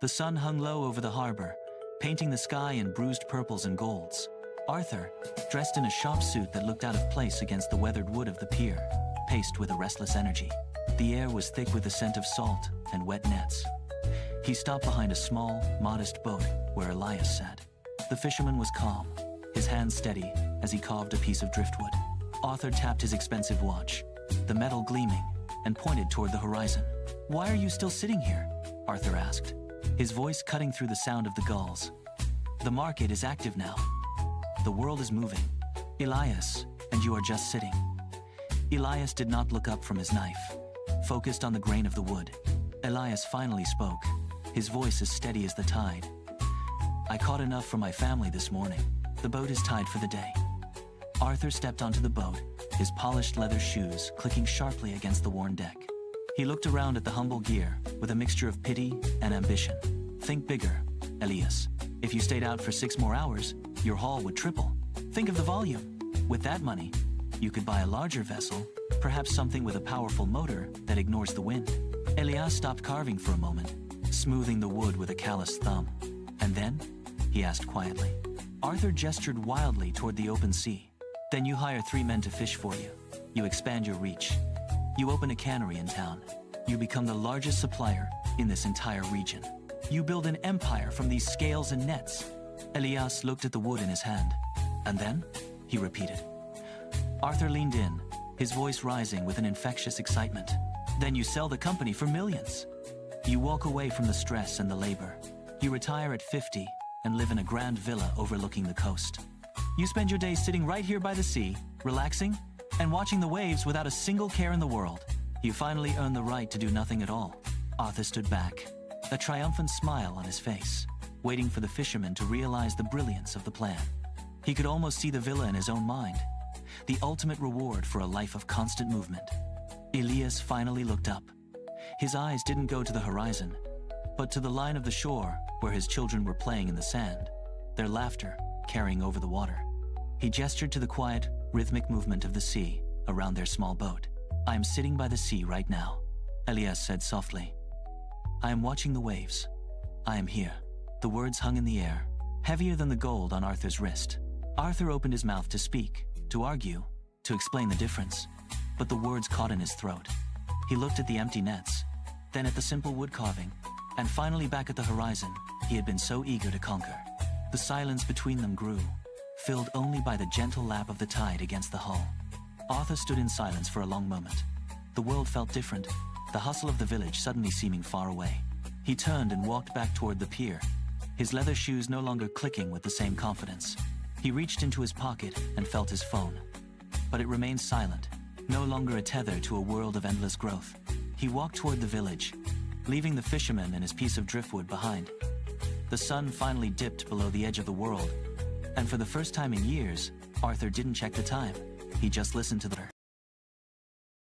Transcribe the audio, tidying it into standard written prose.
The sun hung low over the harbor, painting the sky in bruised purples and golds. Arthur, dressed in a shop suit that looked out of place against the weathered wood of the pier, paced with a restless energy. The air was thick with the scent of salt and wet nets. He stopped behind a small, modest boat where Elias sat. The fisherman was calm, his hands steady as he carved a piece of driftwood. Arthur tapped his expensive watch, the metal gleaming, and pointed toward the horizon. "Why are you still sitting here?" Arthur asked, his voice cutting through the sound of the gulls. "The market is active now. The world is moving. Elias, and you are just sitting." Elias did not look up from his knife, focused on the grain of the wood. Elias finally spoke, his voice as steady as the tide. "I caught enough for my family this morning. The boat is tied for the day." Arthur stepped onto the boat, his polished leather shoes clicking sharply against the worn deck. He looked around at the humble gear with a mixture of pity and ambition. "Think bigger, Elias. If you stayed out for 6 more hours, your haul would triple. Think of the volume. With that money, you could buy a larger vessel, perhaps something with a powerful motor that ignores the wind." Elias stopped carving for a moment, smoothing the wood with a calloused thumb. "And then?" he asked quietly. Arthur gestured wildly toward the open sea. "Then you hire 3 men to fish for you. You expand your reach. You open a cannery in town. You become the largest supplier in this entire region. You build an empire from these scales and nets." Elias looked at the wood in his hand. "And then?" he repeated. Arthur leaned in, his voice rising with an infectious excitement. "Then you sell the company for millions. You walk away from the stress and the labor. You retire at 50 and live in a grand villa overlooking the coast. You spend your days sitting right here by the sea, relaxing, and watching the waves without a single care in the world. You finally earn the right to do nothing at all." Arthur stood back, a triumphant smile on his face, waiting for the fisherman to realize the brilliance of the plan. He could almost see the villa in his own mind, the ultimate reward for a life of constant movement. Elias finally looked up. His eyes didn't go to the horizon, but to the line of the shore where his children were playing in the sand, their laughter carrying over the water. He gestured to the quiet, rhythmic movement of the sea around their small boat. "I am sitting by the sea right now," Elias said softly. "I am watching the waves. I am here." The words hung in the air, heavier than the gold on Arthur's wrist. Arthur opened his mouth to speak, to argue, to explain the difference, but the words caught in his throat. He looked at the empty nets, then at the simple wood carving, and finally back at the horizon he had been so eager to conquer. The silence between them grew, filled only by the gentle lap of the tide against the hull. Arthur stood in silence for a long moment. The world felt different, the hustle of the village suddenly seeming far away. He turned and walked back toward the pier, his leather shoes no longer clicking with the same confidence. He reached into his pocket and felt his phone. But it remained silent, no longer a tether to a world of endless growth. He walked toward the village, leaving the fisherman and his piece of driftwood behind. The sun finally dipped below the edge of the world, and for the first time in years, Arthur didn't check the time. He just listened to the